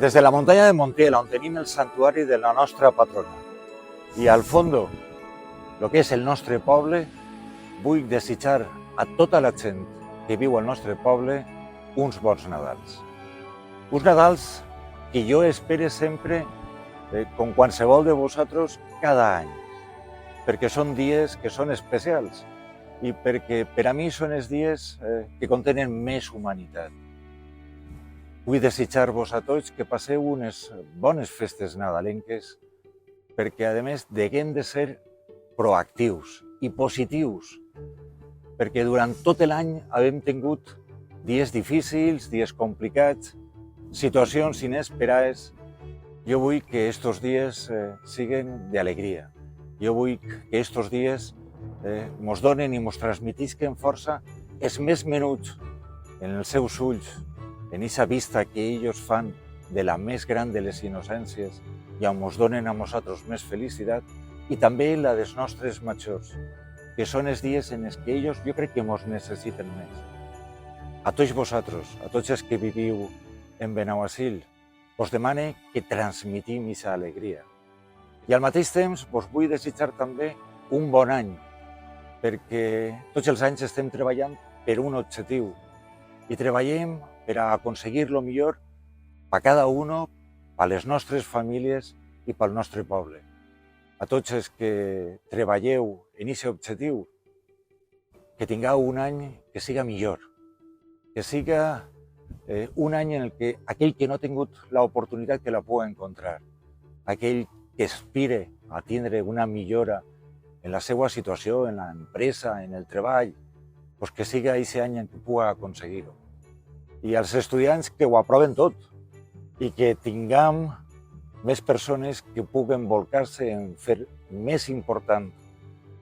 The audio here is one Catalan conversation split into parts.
Desde la montaña de Montiel, on tenim el santuari de la nostra patrona, i al fondo, el que és el nostre poble, vull desitjar a tota la gent que viu al nostre poble uns bons Nadals. Uns Nadals que jo espero sempre, com qualsevol de vosaltres, cada any, perquè són dies que són especials i perquè per a mi són els dies que contenen més humanitat. Vull desitjar-vos a tots que passeu unes bones festes nadalenques perquè, a més, haguem de ser proactius i positius, perquè durant tot l'any hem tingut dies difícils, dies complicats, situacions inesperades. Jo vull que estos dies siguin d'alegria. Jo vull que estos dies mos donen i mos transmetisquen força els més menuts en els seus ulls, en aquesta vista que ells fan de la més gran de les innocències i on mos donen a nosaltres més felicitat, i també la dels nostres majors, que són els dies en els que ells jo crec que mos necessiten més. A tots vosaltres, a tots els que viviu en Benaguasil, vos demane que transmetim aquesta alegria. I al mateix temps vos vull desitjar també un bon any, perquè tots els anys estem treballant per un objectiu i treballem per a aconseguir el millor per a cada un, per a les nostres famílies i pel nostre poble. A tots els que treballeu en aquest objectiu, que tingueu un any que siga millor, que siga un any en què aquell que no ha tingut l'oportunitat que la pugui encontrar, aquell que aspire a tindre una millora en la seva situació, en l'empresa, en el treball, doncs que siga aquest any en què pugui aconseguir-ho. I als estudiants que ho aproven tot i que tinguem més persones que puguen volcar-se en fer més important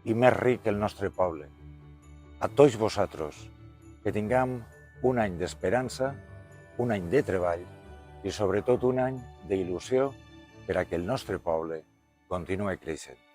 i més ric el nostre poble. A tots vosaltres, que tinguem un any d'esperança, un any de treball i sobretot un any d'il·lusió per a que el nostre poble continuï creixent.